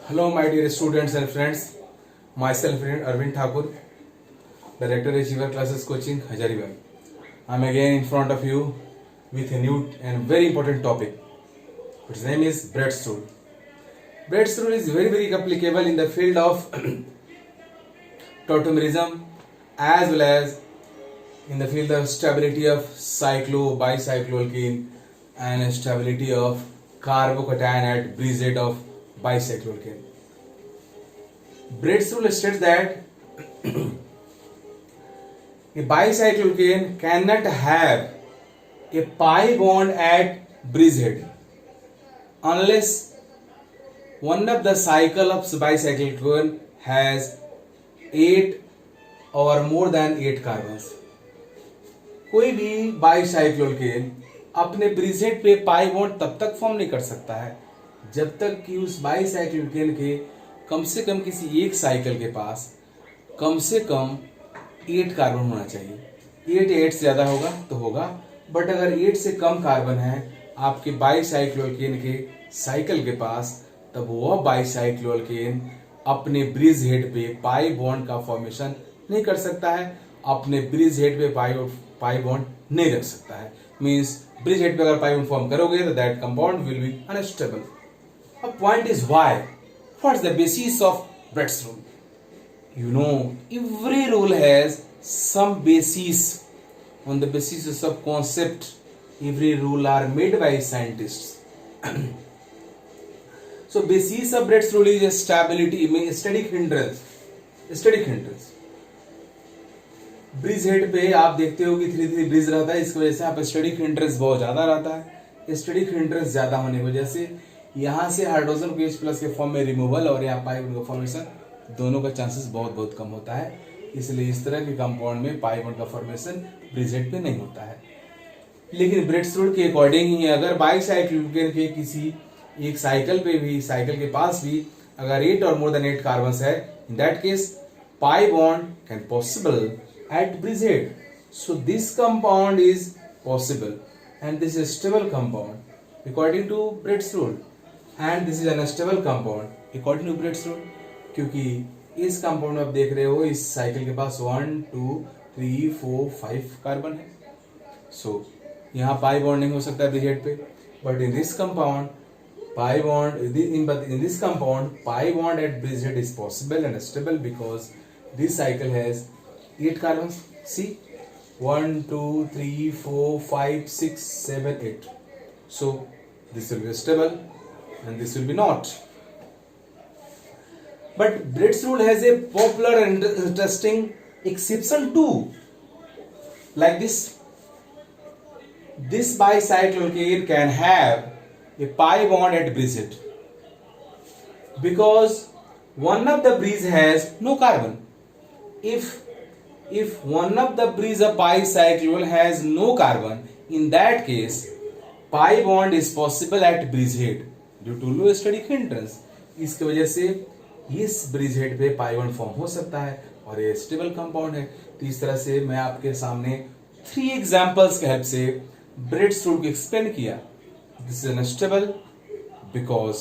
Hello, my dear students and friends. Myself, Arvind Thakur, Director Achiever Classes Coaching, Hazaribagh. I'm again in front of you with a new and very important topic. Its name is Bread's Rule. Bread's Rule is very applicable in the field of tautomerism as well as in the field of stability of bicycloalkane and stability of carbocation at bridgehead of bicycloalkane. Bread's rule states that a bicycloalkane cannot have a pi bond at bridgehead unless one of the cycle of bicycloalkane has 8 or more than 8 carbons. कोई भी बाइसाइक्लोअल्केन अपने Bridget पे pi bond तब तक form नहीं कर सकता है जब तक कि उस बाइसाइक्लोअल्केन के कम से कम किसी एक साइकिल के पास कम से कम 8 कार्बन होना चाहिए. 8 से ज्यादा होगा तो होगा, बट अगर 8 से कम कार्बन है आपके बाइसाइक्लोअल्केन के साइकिल के पास, तब वह बाइसाइक्लोअल्केन अपने ब्रिज हेड पे पाई बॉन्ड का फॉर्मेशन नहीं कर सकता है, अपने ब्रिज हेड पे पाई बॉन्ड नहीं रख सकता है. मींस ब्रिज हेड पे अगर पाई बॉन्ड फॉर्म करोगे तो that compound will be unstable. अब point is why, what is the basis of Bredt's rule? You know, every rule has some basis. On the basis of concept, every rule are made by scientists. So basis of Bread's rule is stability, static hindrance. Static hindrance. Bridge head पे आप देखते हो कि 3 bridge रहता है, इसकी वजह से आप स्टैटिक हिंड्रेंस बहुत ज्यादा रहता है. स्टैटिक हिंड्रेंस ज्यादा होने की वजह से यहाँ से हाइड्रोजन को H प्लस के फॉर्म में रिमूवल और यहाँ पाई बॉन्ड का फॉर्मेशन दोनों का चांसेस बहुत कम होता है. इसलिए इस तरह के कंपाउंड में पाई बॉन्ड का फॉर्मेशन ब्रिज हेड पे नहीं होता है. लेकिन ब्रेड्स रूल के अकॉर्डिंग ही अगर बाइसाइक्लोअल्केन के किसी एक साइकिल के पास भी अगर 8 और मोर देन 8 कार्बन्स है, in that case pi bond can possible at bridge head. So this compound is possible and this is a stable compound according to Bread's rule, and this is an unstable compound according to Bread's rule. क्योंकि इस compound में आप देख रहे हो इस cycle के पास 1 2 3 4 5 carbon है. सो यहाँ पाई बॉन्ड नहीं हो सकता ब्रिज हेड पे, but in this compound pi bond in this compound pi bond at bridge head is possible and stable because this cycle has 8 carbons. See, 1 2 3 4 5 6 7 8. So this will be stable and this will be not. But Bread's rule has a popular and interesting exception too. Like this bicycloalkane can have a pi bond at bridge head because one of the bridge has no carbon. If one of the bridge of bicycloal has no carbon, in that case pi bond is possible at bridge head due to low static hindrance. इसकी वजह से इस bridge head पे pi bond form हो सकता है और ये स्टेबल कंपाउंड है. तो इस तरह से मैं आपके सामने 3 एग्जांपल्स के हेल्प से ब्रेड्स रूल को एक्सप्लेन किया. This is unstable because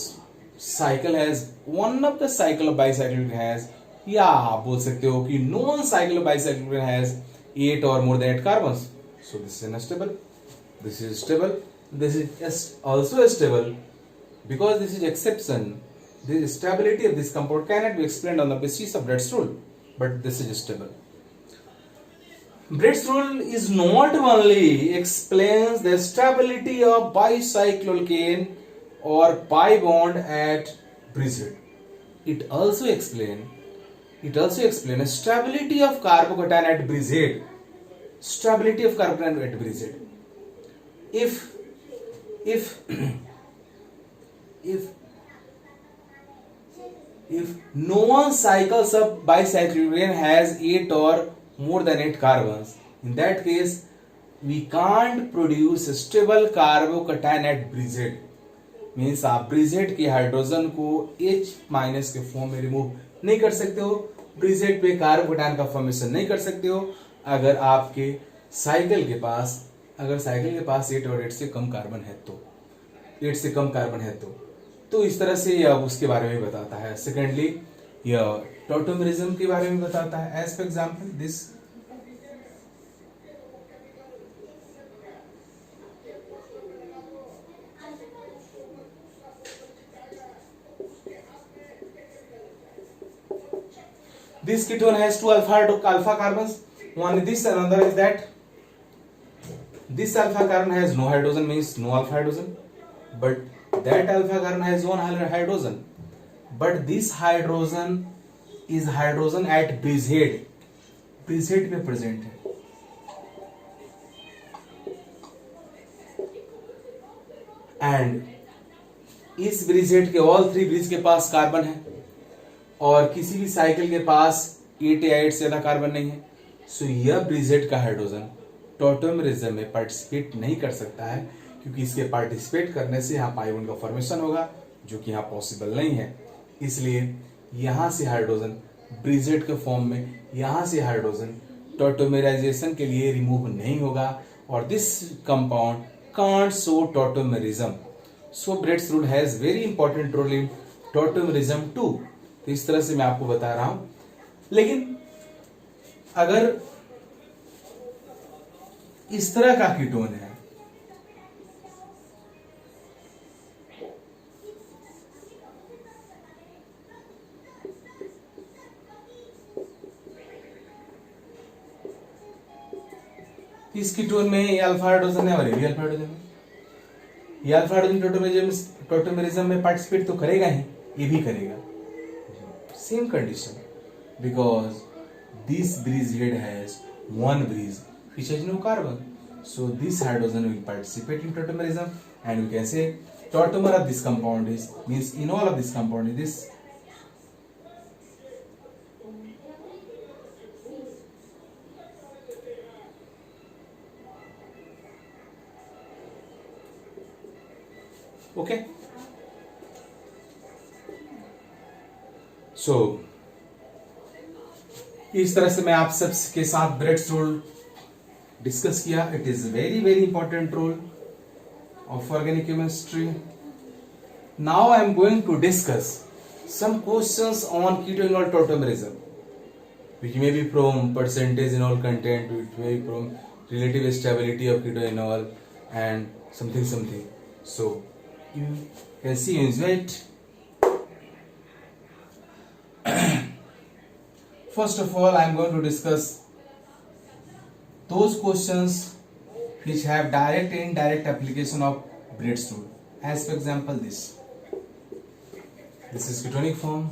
cycle has one of the cycle of bicyclone has, या आप बोल सकते हो कि non cycle of bicyclone has 8 और more than 8 carbons. So this is unstable. This is stable. This is also stable because this is exception. The stability of this compound cannot be explained on the basis of Bread's rule, but this is stable. Bread's rule is not only explains the stability of bicycloalkane or pi bond at bridge head. It also explain stability of carbocation at bridge head. Stability of carbocation at bridge head. If no one cycles of bicycloalkane has 8 or more than 8 carbons, in that case we can't produce stable carbocation at bridge head. Means आप bridge head के hydrogen को H minus के form में remove नहीं कर सकते हो, bridge head पे कार्बोकेटायन का फॉर्मेशन नहीं कर सकते हो अगर आपके साइकिल के पास 8 और 8 से कम कार्बन है तो तो इस तरह से यह उसके बारे में बताता है। सेकेंडली यह टॉटोमेरिज्म के बारे में बताता है। As for example this this ketone has two alpha carbons. One is this, another is that. This alpha carbon has no hydrogen, means no alpha hydrogen, but that alpha carbon has one hydrogen. But this hydrogen is hydrogen at bridge head. Bridge head पे present है. And इस bridge head के all three bridge के पास carbon है और किसी भी cycle के पास 8 या 8 से ज्यादा कार्बन नहीं है। सो यह ब्रिजेट का हाइड्रोजन टॉटोमेरिज्म में पार्टिसिपेट नहीं कर सकता है, क्योंकि इसके पार्टिसिपेट करने से यहाँ पाई बॉन्ड का फॉर्मेशन होगा, जो कि यहाँ पॉसिबल नहीं है। इसलिए यहाँ से हाइड्रोजन ब्रिजेट के फॉर्म में यहाँ से हाइड्रोजन टॉटोमेराइजेशन के लिए रिमूव नहीं होगा और this compound can't show tautomerism. So Bredt's rule has very important role in tautomerism too. तो इस तरह से मैं आपको बता रहा हूं। लेकिन अगर इस तरह का कीटोन है, इस कीटोन में ये अल्फा हाइड्रोजन है और ये भी अल्फा हाइड्रोजन है, ये अल्फा हाइड्रोजन टॉटोमेरिज्म में पार्टिसिपेट तो करेगा ही, ये भी करेगा। Same condition, because this bridge head has one bridge which has no carbon, so this hydrogen will participate in tautomerism, and we can say tautomer of this compound is, means enol of this compound is this. Okay. सो इस तरह से मैं आप सबके साथ Bredt's rule discuss किया। It is very very important role of organic chemistry. Now I am going to discuss some questions on keto enol tautomerism, which may be from percentage enol content, which may be from relative stability of ketoenol and something. So you can see enjoy it. First of all, I am going to discuss those questions which have direct and indirect application of Breed's rule. As for example, this is ketonic form.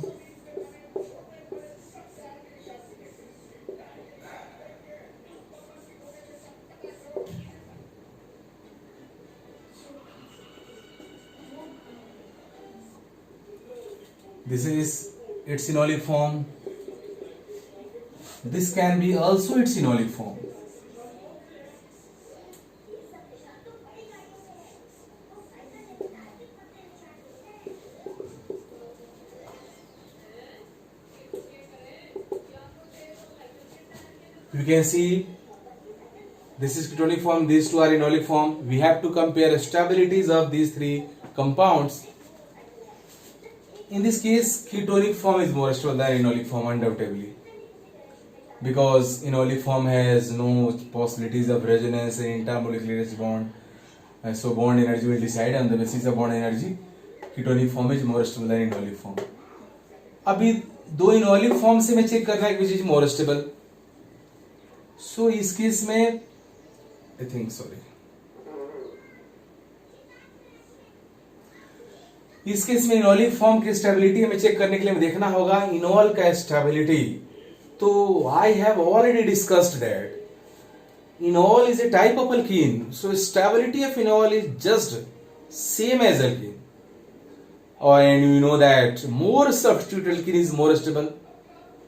This is its enolic form. This can be also its enolic form. You can see this is ketonic form, these two are enolic form. We have to compare stabilities of these three compounds. In this case, ketonic form is more stable than enolic form, undoubtedly, because enolic form has no possibilities of resonance and intermolecular bond, so bond energy will decide on the basis of bond energy. Ketonic form is more stable than enolic form. अभी दो enolic form से मैं check कर रहा है which is more stable. So इस case में इस केस में इनोलिक फॉर्म की स्टेबिलिटी हमें चेक करने के लिए देखना होगा इनोल का स्टेबिलिटी। तो I have already discussed that enol is a type of alkene, so stability of enol is just same as alkene, and you know that more substituted alkene is more stable.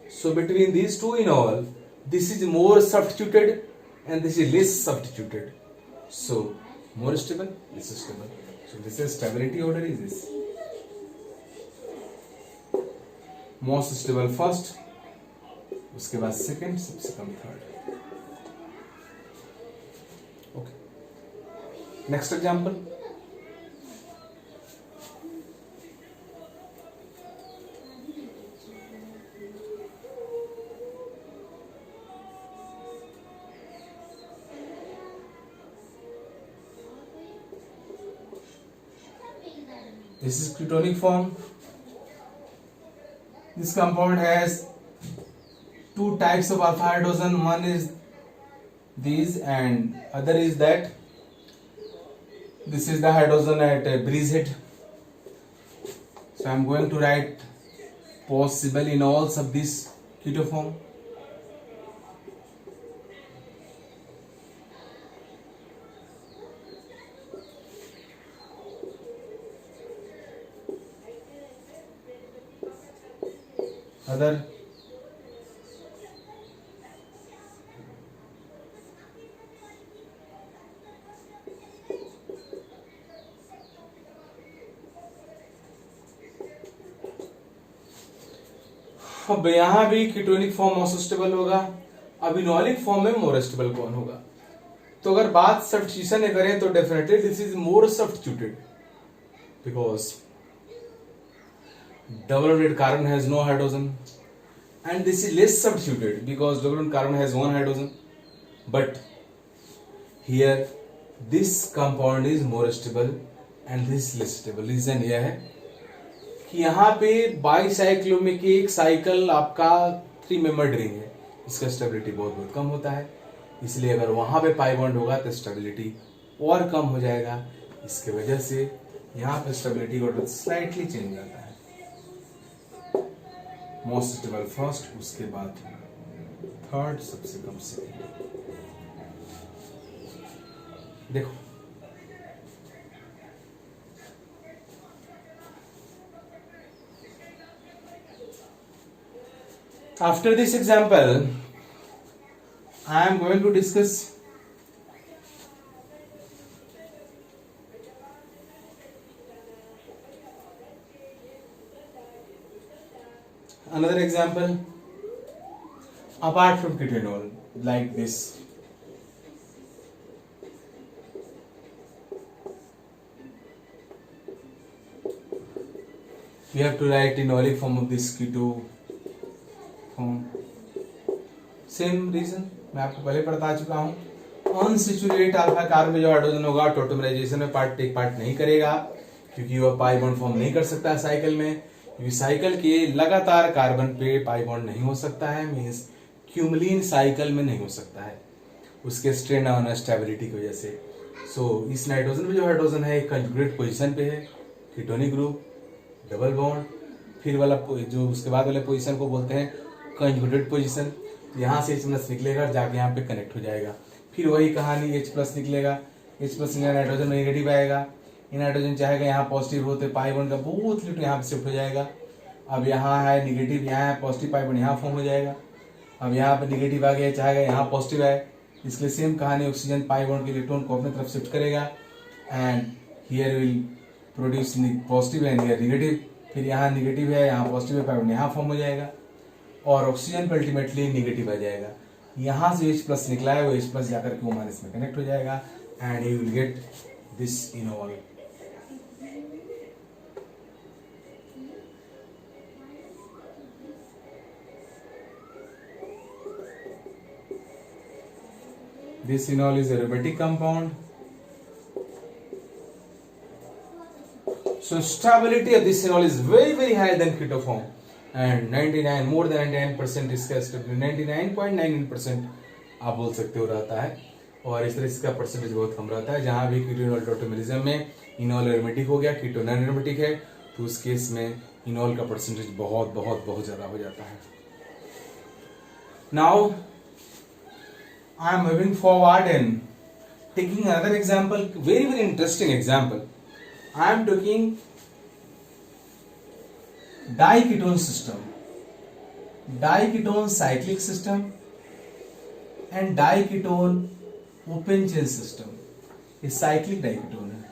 So between these two enol, this is more substituted and this is less substituted. So more stable, less stable. So this is stability order is this. Most stable first, उसके बाद second, सबसे कम third. Okay. Next example. This is ketonic form. This compound has two types of alpha hydrogen. One is these and other is that. This is the hydrogen at breeze head. So I am going to write possible enols of this keto form. Other अब यहां भी ketonic form most stable होगा. अब enolic form में more stable कौन होगा? तो अगर बात सब्स्टिट्यूशन में करें तो definitely this is more substituted because double bonded carbon has no hydrogen, and this is less substituted because double bonded carbon has one hydrogen. But here this compound is more stable and this is less stable. Reason यह है कि यहाँ पे bicyclo में की एक cycle आपका 3 membered ring है, इसका स्टेबिलिटी बहुत बहुत कम होता है. इसलिए अगर वहां पे पाई बॉन्ड होगा तो स्टेबिलिटी और कम हो जाएगा. इसके वजह से यहाँ पे स्टेबिलिटी का स्लाइटली चेंज हो जाता है. मोस्ट स्टेबल फर्स्ट, उसके बाद थर्ड, सबसे कम सेकेंड. देखो after this example I am going to discuss another example apart from ketonol like this. We have to write enolic form of this keto form. Same reason मैं आपको पहले बता चुका हूँ. अनसैचुरेटेड अल्फा कार्बन में जो hydrogen होगा tautomerisation में टेक पार्ट नहीं करेगा क्योंकि वह पाई बॉन्ड फॉर्म नहीं कर सकता साइकिल में. साइकिल के लगातार कार्बन पे पाई बॉन्ड नहीं हो सकता है, मींस क्यूमलिन साइकिल में नहीं हो सकता है उसके स्ट्रेन ऑन स्टेबिलिटी की वजह से. सो इस नाइट्रोजन में जो हाइड्रोजन है कंजुगेट पोजीशन पे है, कीटोनिक ग्रुप, डबल बॉन्ड. फिर वाला जो उसके बाद वाले पोजीशन को बोलते हैं कंजुगेटेड पोजीशन. यहाँ से H+ निकलेगा जाके यहाँ पे कनेक्ट हो जाएगा. फिर वही कहानी H+ निकलेगा, H+ नाइट्रोजन में नेगेटिव आएगा. नाइट्रोजन चाहेगा यहाँ पॉजिटिव होते पाई बॉन्ड का बहुत लिटिल यहाँ पे शिफ्ट हो जाएगा. अब यहाँ है निगेटिव, यहाँ है पॉजिटिव, पाई बॉन्ड यहाँ फॉर्म हो जाएगा. अब यहाँ पे निगेटिव आ गया, चाहेगा यहाँ पॉजिटिव आए, इसलिए सेम कहानी ऑक्सीजन पाई बॉन्ड के इलेक्ट्रॉन को अपने तरफ शिफ्ट करेगा and here will produce positive and here negative. फिर यहाँ निगेटिव है, यहाँ पॉजिटिव है, पाई बॉन्ड यहाँ फॉर्म हो जाएगा और ऑक्सीजन पे अल्टीमेटली निगेटिव आ जाएगा. यहाँ से H+ निकला है वो H+ जाकर के O- में कनेक्ट हो जाएगा and you will get this enol. This enol is aromatic compound. So stability of this enol is very higher than keto form, and 99 more than 99% इसका stability 99.99% आप बोल सकते हो रहता है. और इस तरह इसका परसेंटेज बहुत कम रहता है. जहां भी कीटोनॉल टोटोमेरिज्म में इनॉल एरोमेटिक हो गया, कीटो नॉन एरोमेटिक है, तो उस केस में इनॉल का परसेंटेज बहुत ज्यादा हो जाता है. Now I am moving forward and taking another example, very interesting example. I am taking diketone system, diketone cyclic system and diketone open chain system. ये cyclic diketone है.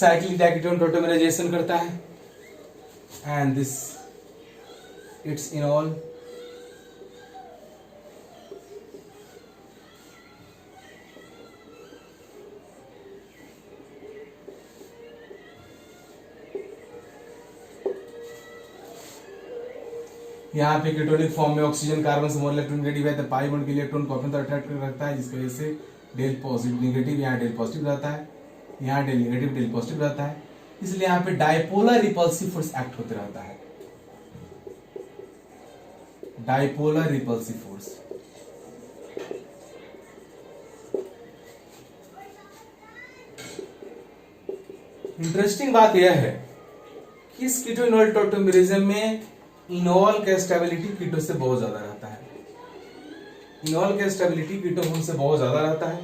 cyclic diketone tautomerization करता है and this its enol यहाँ पे ketonic form में oxygen carbon से more electron negative है तो पाई बॉन्ड के इलेक्ट्रॉन को अपनी तरफ अट्रैक्ट कर रखता है, जिसकी वजह से डेल पॉजिटिव नेगेटिव, यहाँ डेल पॉजिटिव रहता है, यहाँ डेल नेगेटिव डेल पॉजिटिव रहता है, इसलिए यहाँ पे डाइपोलर रिपल्सिव फोर्स एक्ट होते रहता है, डाइपोलर रिपल्सिव फोर्स। इंटरेस्टिंग बात यह है कि इस कीटो इनोल टॉटोमेरिज्म में इनोल का स्टेबिलिटी कीटो से बहुत ज्यादा रहता है, इनोल का स्टेबिलिटी कीटो से बहुत ज्यादा रहता है।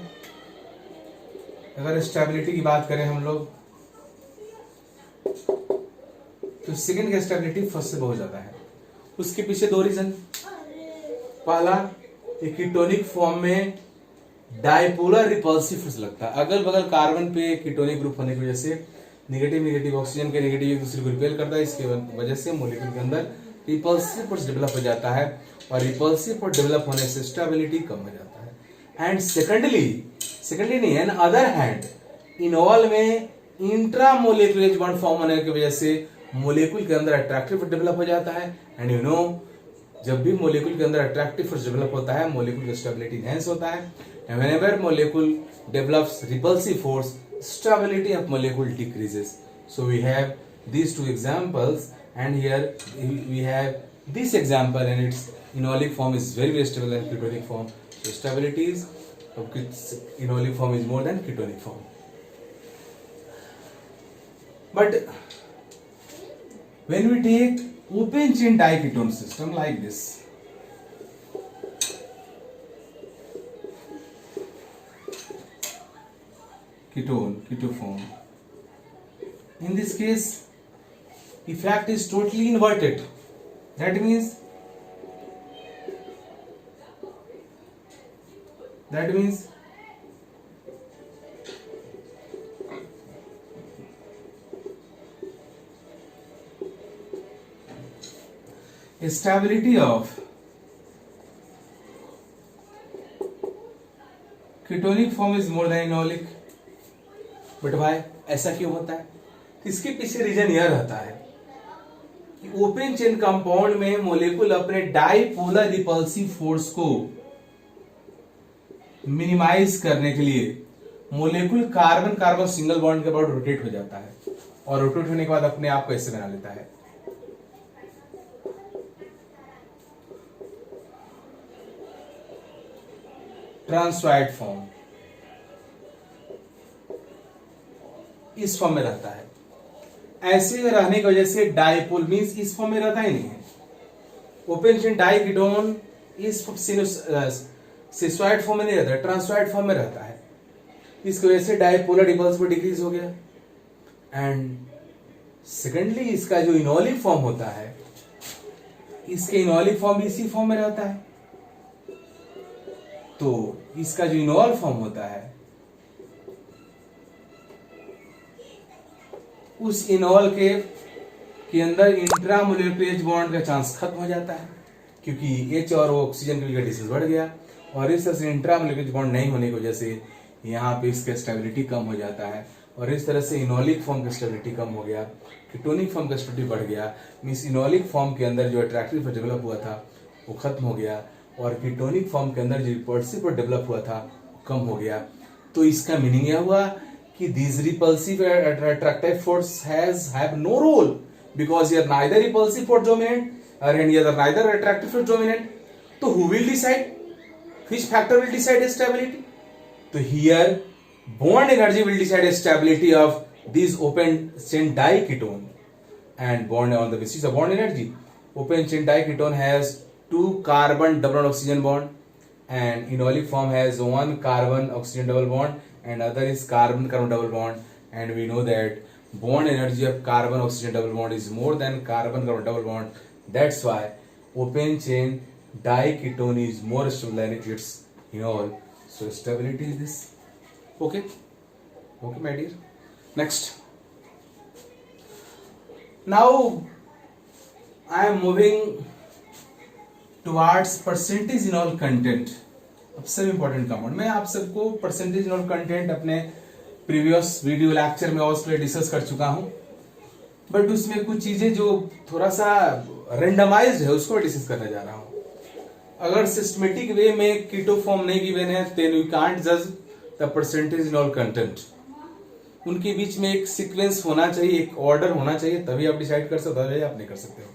अगर स्टेबिलिटी की बात करें हम लोग तो सेकंड का स्टेबिलिटी फर्स्ट से बहुत ज्यादा है। उसके पीछे दो रीजन, पहला कीटोनिक फॉर्म में डाइपोलर रिपल्सिव फोर्स लगता है, अगल बगल कार्बन पे कीटोनिक ग्रुप होने की वजह से नेगेटिव नेगेटिव ऑक्सीजन के नेगेटिव एक दूसरे को रिपेल करता है, इसके वजह से मॉलिक्यूल के अंदर रिपल्सिव फोर्स डेवलप हो जाता है और रिपल्सिव फोर्स डेवलप होने से स्टेबिलिटी कम हो जाता है। एंड सेकेंडली नहीं, एन अदर हैंड इनोल में इंट्रामोलिकुलर बॉन्ड फॉर्म होने की वजह से मॉलिक्यूल के अंदर अट्रैक्टिव फोर्स डेवलप हो जाता है। एंड यू नो, जब भी मॉलिक्यूल के अंदर अट्रैक्टिव फोर्स डेवलप होता है मॉलिक्यूल की स्टेबिलिटी एनहांस होता है। And whenever molecule develops repulsive force, stability of molecule decreases. So we have these two examples, and here we have this example, and its enolic form is very very stable than ketonic form. So stability is of enolic form is more than ketonic form. But when we take open chain diketone system like this, ketoform. In this case, effect is totally inverted. That means stability of ketonic form is more than enolic. But भाई ऐसा क्यों होता है? इसके पीछे reason यह रहता है कि ओपन चेन कंपाउंड में मॉलिक्यूल अपने डाइपोलर रिपल्सिव फोर्स को मिनिमाइज करने के लिए molecule carbon carbon single bond के बाद रोटेट हो जाता है, और रोटेट होने के बाद अपने आप को ऐसे बना लेता है। ट्रांसवाइड फॉर्म इस फॉर्म में रहता है। ऐसे रहने की वजह से डाइपोल मींस इस फॉर्म में रहता ही नहीं है। ओपन चेन डाइकीटोन इस सिस्वाइड फॉर्म में नहीं रहता है, ट्रांसवाइड फॉर्म में रहता है। इसकी वजह से डाइपोलर रिपल्सिव डिक्रीज हो गया। एंड सेकेंडली इसका जो इनोलिक फॉर्म होता है, इसके इनोलिक फॉर्म भी इसी फॉर्म में रहता है। तो इसका जो इनोल फॉर्म होता है, उस इनोल के अंदर इंट्रामोलिकुलर बॉन्ड का चांस खत्म हो जाता है, क्योंकि H और ऑक्सीजन के बीच डिस्टेंस बढ़ गया, और इस तरह से इंट्रामोलिकुलर बॉन्ड नहीं होने की वजह से यहाँ पे इसका स्टेबिलिटी कम हो जाता है, और इस तरह से इनोलिक फॉर्म का स्टेबिलिटी कम हो गया, कीटोनिक फॉर्म का स्टेबिलिटी बढ़ गया। मींस इनोलिक फॉर्म के अंदर जो अट्रैक्टिव डेवलप हुआ था वो खत्म हो गया, और कीटोनिक फॉर्म के अंदर जो रिपल्सिव डेवलप हुआ था वो कम हो गया। तो इसका मीनिंग यह हुआ कि these repulsive attractive force have no role, because here neither repulsive force dominant and here neither attractive force dominant. So who will decide? Which factor will decide stability? So here bond energy will decide stability of these open chain diketone, and bond on the basis of bond energy. Open chain diketone has 2 carbon double oxygen bond, and enolic form has 1 carbon oxygen double bond, and other is carbon carbon double bond. And we know that bond energy of carbon oxygen double bond is more than carbon carbon double bond. That's why open chain diketone is more stable than its enol. So stability is this. Okay my dear. Next, now I am moving towards percentage enol content. अब सब important compound, मैं आप सबको percentage और content अपने previous video lecture में और discuss कर चुका हूं, बट उसमें कुछ चीजें जो थोड़ा सा रेंडमाइज्ड है उसको डिस्कस करने जा रहा हूं। अगर सिस्टमेटिक वे में कीटो फॉर्म नहीं गिवन है देन वी कांट जज the percentage in all content. उनके बीच में एक सीक्वेंस होना चाहिए, एक ऑर्डर होना चाहिए, तभी आप डिसाइड कर सकते हो, आप नहीं कर सकते हो।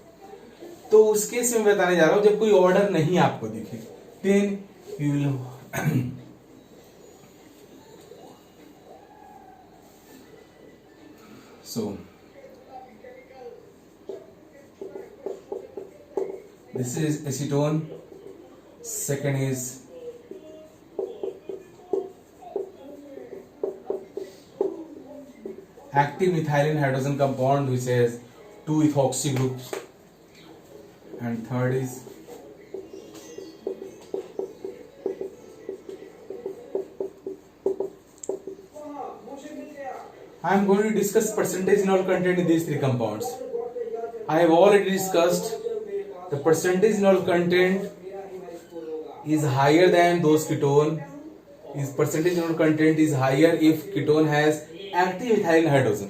तो उस केस में बताने जा रहा हूं, जब कोई ऑर्डर नहीं आपको दिखे then you will so this is acetone, second is active methylene hydrogen compound which has 2 ethoxy groups, and third is I am going to discuss percentage in all content in these 3 compounds. I have already discussed the percentage in all content is higher than those ketone. Is percentage in all content is higher if ketone has active methylene hydrogen.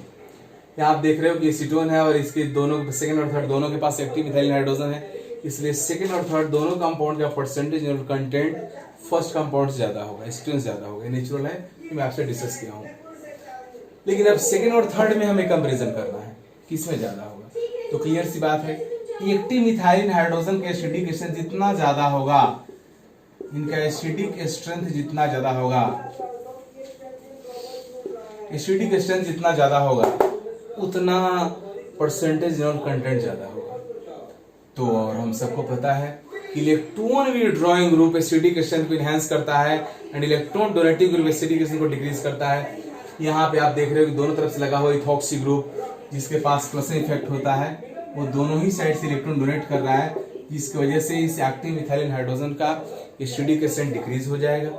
यहाँ आप देख रहे हो कि acetone है और इसके दोनों सेकंड और थर्ड दोनों के पास एक्टिव मिथाइल हाइड्रोजन है, इसलिए सेकंड और थर्ड दोनों कंपाउंड का percentage in content first compound से ज्यादा होगा, एसीटोन से ज्यादा होगा। नेचुरल है, मैं आपसे डिस्कस किया हूँ। लेकिन अब सेकंड और थर्ड में हमें कंपैरिजन करना है किसमें ज्यादा होगा। तो क्लियर सी बात है, एक्टिव मिथाइल हाइड्रोजन का एसिडिक स्ट्रेंथ जितना ज्यादा होगा, इनका एसिडिक स्ट्रेंथ जितना ज्यादा होगा, एसिडिक स्ट्रेंथ जितना ज्यादा होगा उतना परसेंटेज इनॉल कंटेंट ज्यादा होगा। तो और हम सबको पता है कि electron withdrawing group acidic strength को एनहांस करता है and electron donating group acidic strength को डिक्रीज करता है। यहाँ पे आप देख रहे हो कि दोनों तरफ से लगा हुआ इथॉक्सी ग्रुप जिसके पास प्लस इफेक्ट होता है, वो दोनों ही साइड से इलेक्ट्रॉन डोनेट कर रहा है, जिसकी वजह से इस एक्टिव मिथाइल हाइड्रोजन का एसिडिक स्ट्रेंथ डिक्रीज हो जाएगा।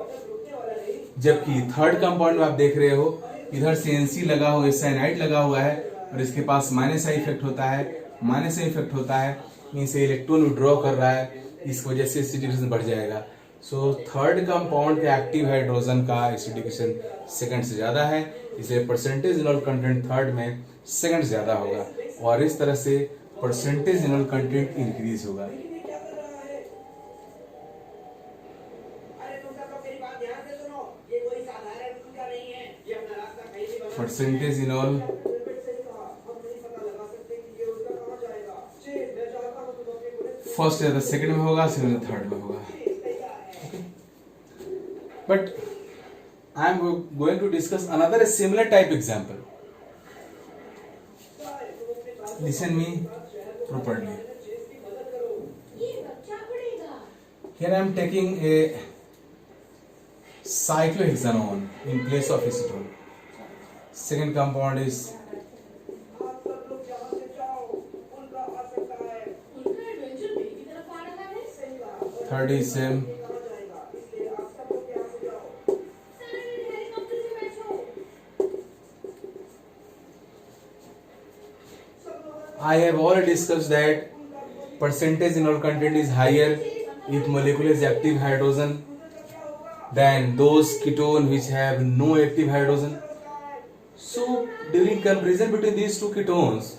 जबकि थर्ड कंपाउंड में आप देख रहे हो इधर से एनसी लगा हुआ है, साइनाइड लगा हुआ है और इसके पास माइनस आई इफेक्ट होता है, माइनस आई इफेक्ट होता है, इनसे इलेक्ट्रॉन विड्रॉ कर रहा है, इस वजह से एसिडिक स्ट्रेंथ बढ़ जाएगा। सो थर्ड कंपाउंड के एक्टिव हाइड्रोजन का एसिडिक स्ट्रेंथ सेकंड से ज्यादा है, इसलिए परसेंटेज इनॉल कंटेंट थर्ड में सेकंड ज्यादा होगा और इस तरह से परसेंटेज इनॉल कंटेंट इंक्रीज होगा। परसेंटेज इनॉल फर्स्ट या सेकंड में होगा, सेकंड थर्ड में होगा। But I am going to discuss another similar type example. Listen me properly. Here I am taking a cyclohexanone in place of acetone. Second compound is third is same. I have already discussed that percentage in all content is higher if molecule is active hydrogen than those ketone which have no active hydrogen. So during comparison between these two ketones,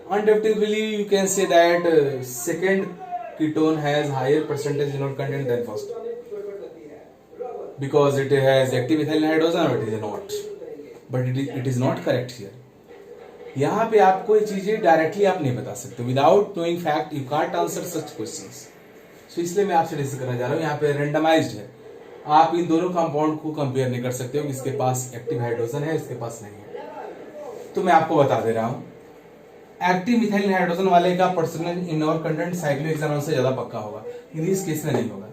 undoubtedly you can say that second ketone has higher percentage in all content than first, because it has active ethyl hydrogen or it is not, but it is not correct here. यहाँ पे आपको ये चीजें directly आप नहीं बता सकते, without knowing fact you can't answer such questions. So इसलिए मैं आपसे डिस्कस करना चाह रहा हूँ, यहाँ पे रेंडमाइज्ड है, आप इन दोनों कंपाउंड को कंपेयर नहीं कर सकते हो, इसके पास एक्टिव हाइड्रोजन है, इसके पास नहीं है। तो मैं आपको बता दे रहा हूँ, एक्टिव मिथाइल हाइड्रोजन वाले का परसेंटेज इन और कंटेंट साइक्लोहेक्सानोन से ज्यादा पक्का होगा, इस केस में नहीं होगा,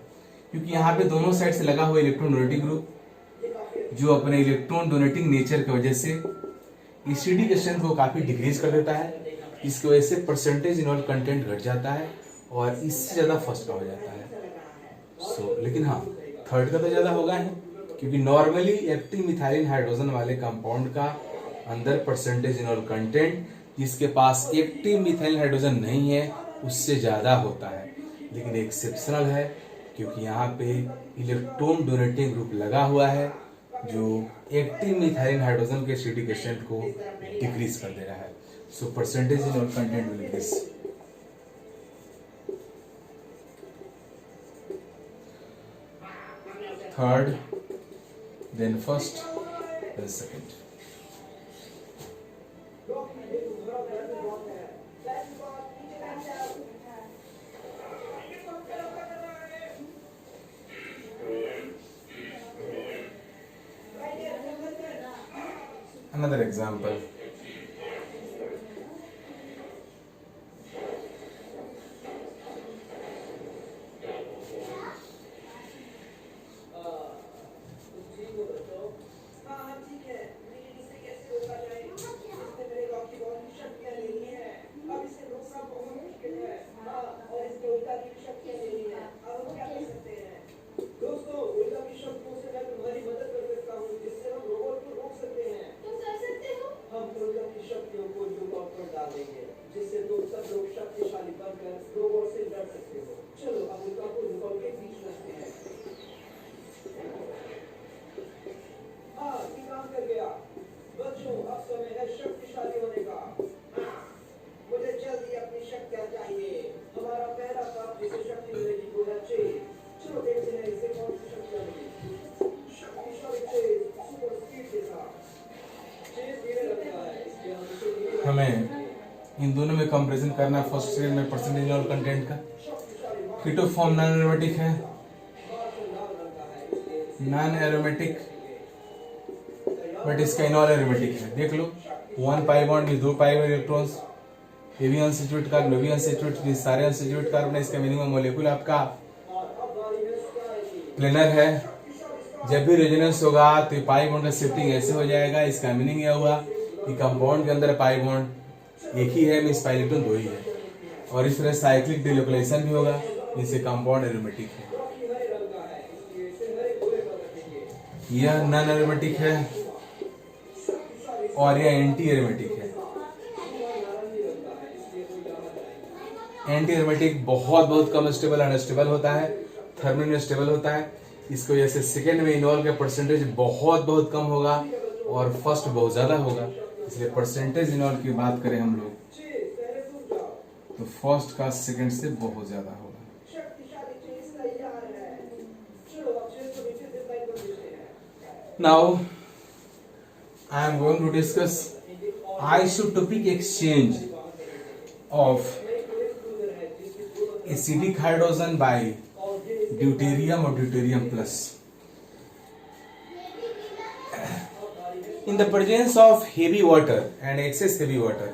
क्योंकि यहाँ पे दोनों साइड से लगा हुआ इलेक्ट्रॉन डोनेटिंग ग्रुप जो अपने इलेक्ट्रॉन डोनेटिंग नेचर की वजह से एसिडिक स्ट्रेंथ को काफी डिक्रीज कर देता है, इसकी वजह से परसेंटेज इनॉल कंटेंट घट जाता है और इससे ज्यादा फर्स्ट का हो जाता है। लेकिन हाँ थर्ड का तो ज्यादा होगा ही, क्योंकि नॉर्मली एक्टिव मिथाइल हाइड्रोजन वाले कंपाउंड का अंदर परसेंटेज इनॉल कंटेंट जिसके पास एक्टिव मिथाइल हाइड्रोजन नहीं है उससे ज्यादा होता है। लेकिन एक्सेप्शनल है, क्योंकि यहाँ पे इलेक्ट्रॉन डोनेटिंग ग्रुप लगा हुआ है जो एक्टिव मिथाइल हाइड्रोजन के एसिडिक स्ट्रेंथ को डिक्रीज कर दे रहा है। So percentage in all content will increase. third, then first, then second. Another example. हमें इन दोनों में कंपैरिजन करना है। फर्स्ट सेकंड में परसेंटेज इनॉल कंटेंट का कीटो फॉर्म नॉन एरोमेटिक है, नॉन एरोमेटिक बट इसका इनॉल एरोमेटिक है। देख लो 1 पाई बॉन्ड में 2 पाई इलेक्ट्रॉन्स, ये भी अनसैचुरेटेड कार्बन, ये भी अनसैचुरेटेड, सारे अनसैचुरेटेड कार्बन है। इसका मिनिमम मॉलिक्यूल आपका प्लेनर है। जब भी रेजोनेंस होगा तो ये पाई बॉन्ड का शिफ्टिंग ऐसे हो जाएगा। इसका मीनिंग यह हुआ कि कंपाउंड के अंदर पाई बॉन्ड एक ही है, मींस पाई इलेक्ट्रॉन 2 ही है। और इस तरह साइक्लिक डिलोकलाइजेशन भी होगा, जिससे कंपाउंड एरोमेटिक है। यह नॉन एरोमेटिक है और यह एंटी एरोमेटिक है। एंटी एरोमेटिक बहुत कम स्टेबल, अनस्टेबल होता है, थर्मली अनस्टेबल होता है। इसको जैसे सेकेंड में इनॉल का परसेंटेज बहुत कम होगा और फर्स्ट बहुत ज्यादा होगा। इसलिए परसेंटेज इनॉल की बात करें हम लोग तो फर्स्ट का सेकेंड से बहुत ज्यादा होगा। Now I am going to discuss isotopic exchange of acidic hydrogen by deuterium or deuterium plus. In the presence of heavy water and excess heavy water,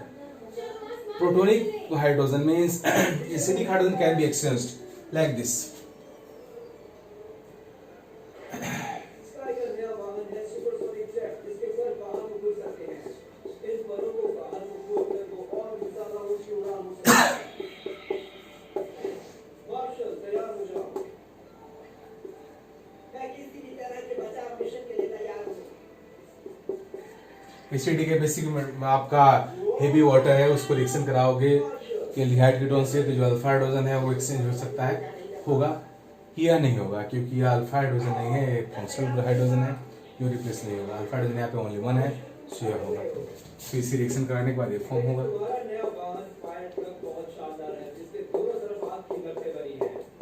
protonic hydrogen means acidic hydrogen can be exchanged like this. Acidic है basic में आपका heavy water है, उसको reaction कराओगे aldehyde ketone से तो जो alpha hydrogen है वो एक्सचेंज हो सकता है, होगा। यह नहीं होगा क्योंकि यह अल्फा हाइड्रोजन नहीं है, एक फंक्शनल हाइड्रोजन है, जो रिप्लेस नहीं होगा। अल्फा हाइड्रोजन यहाँ पे ओनली 1 है, सो यह होगा। तो इसी रिएक्शन कराने के बाद ये फॉर्म होगा।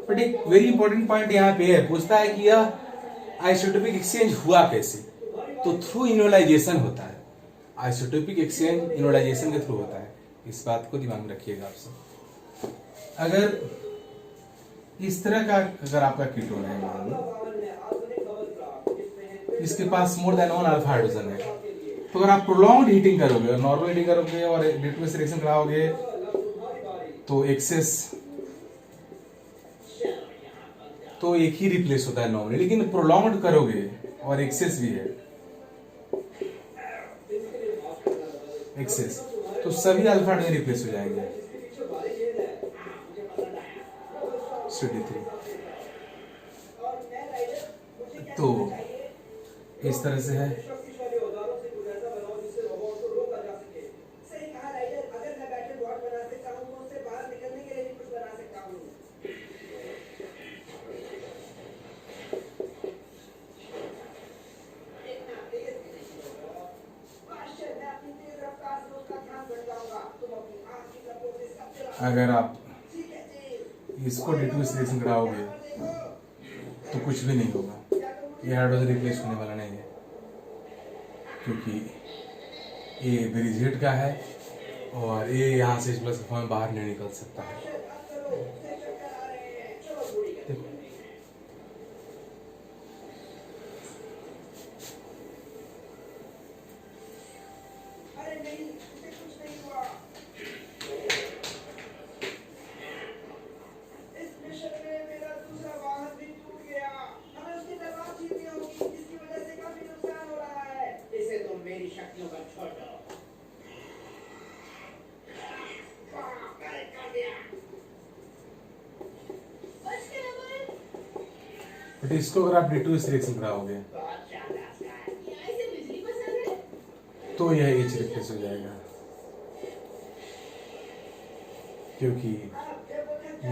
बट एक वेरी इंपॉर्टेंट पॉइंट यहाँ पे है, पूछता है कि यह आइसोटोपिक एक्सचेंज हुआ कैसे, तो थ्रू इनोलाइजेशन होता है। आइसोटोपिक एक्सचेंज इनोलाइजेशन के थ्रू होता है, इस बात को दिमाग में रखिएगा आप सब। अगर इस तरह का अगर आपका कीटोन है, मान लो इसके पास मोर देन 1 अल्फा हाइड्रोजन है, तो अगर आप प्रोलॉन्ग्ड हीटिंग करोगे और नॉर्मल हीटिंग करोगे और डिटोस रिएक्शन कराओगे तो एक्सेस तो एक ही रिप्लेस होता है नॉर्मली, लेकिन प्रोलॉन्ग्ड करोगे और एक्सेस भी है एक्सेस, तो सभी अल्फा हाइड्रोजन रिप्लेस हो जाएंगे। तो इस तरह से है। अगर आप इसको डिटोस रिएक्शन कराओगे तो कुछ भी नहीं होगा, ये हाइड्रोजन रिप्लेस होने वाला नहीं है, क्योंकि ये ब्रिज हेड का है और ये यहाँ से H+ के फॉर्म में बाहर नहीं निकल सकता है। मेरी शक्तियों का छोड़ो। बट इसको अगर आप D2 सिलेक्शन कराओगे तो यह H रिप्लेस हो जाएगा, क्योंकि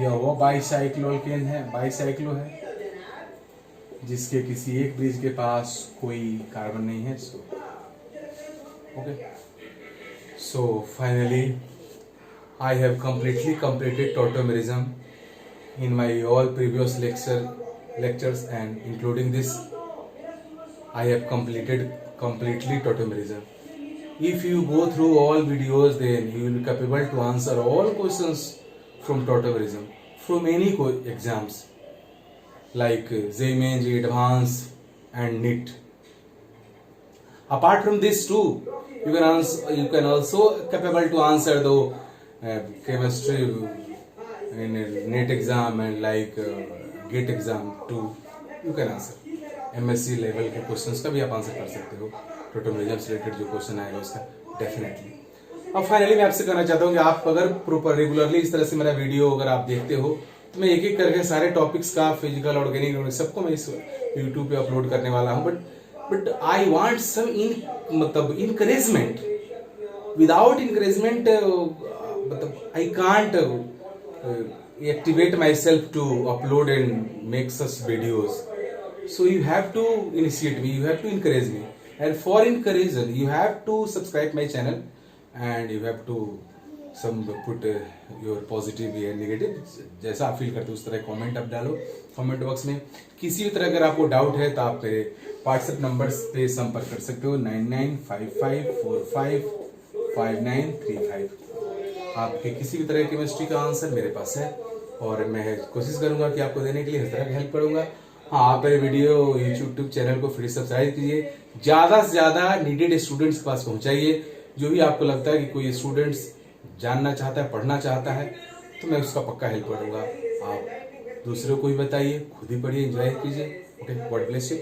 यह वो बाइसाइक्लोकेन है, बाइसाइक्लो है जिसके किसी एक ब्रिज के पास कोई कार्बन नहीं है। सो okay, so finally I have completely completed tautomerism in my all previous lectures, and including this I have completely tautomerism. If you go through all videos, then you will be capable to answer all questions from tautomerism from any exams like JEE Mains, Advanced and NEET. Apart from this too, you can also capable to answer the chemistry in NEET exam and like GATE exam too. You can answer MSc level के questions का भी आप answer कर सकते हो, tautomerism से related जो question आएगा उसका डेफिनेटली। अब फाइनली मैं आपसे कहना चाहता हूँ कि आप अगर प्रॉपर रेगुलरली इस तरह से मेरा वीडियो अगर आप देखते हो तो मैं एक एक करके सारे टॉपिक्स का फिजिकल ऑर्गेनिक सबको मैं इस यूट्यूब पे अपलोड करने वाला हूँ। बट आई वांट सम मतलब इनकरेजमेंट। विदाउट इनकरेजमेंट मतलब I can't activate myself to upload and make such videos. So you have to initiate me, you have to encourage me, and for encouragement you have to subscribe my channel and you have to some put your positive या negative जैसा आप feel करते हो उस तरह comment आप डालो comment box में। किसी भी तरह अगर आपको डाउट है तो आप मेरे व्हाट्सएप नंबर्स पे संपर्क कर सकते हो 9955455935। आपके किसी भी तरह की केमिस्ट्री का आंसर मेरे पास है और मैं कोशिश करूंगा कि आपको देने के लिए इस तरह की हेल्प करूंगा। हाँ, आप मेरे वीडियो यूट्यूब चैनल को फिर सब्सक्राइब कीजिए, ज्यादा से ज्यादा नीडेड स्टूडेंट्स के पास पहुंचाइए। जो भी आपको लगता है कि कोई स्टूडेंट्स जानना चाहता है, पढ़ना चाहता है, तो मैं उसका पक्का हेल्प करूंगा। आप दूसरों को भी बताइए, खुद ही पढ़िए, एंजॉय कीजिए। Okay, God bless you.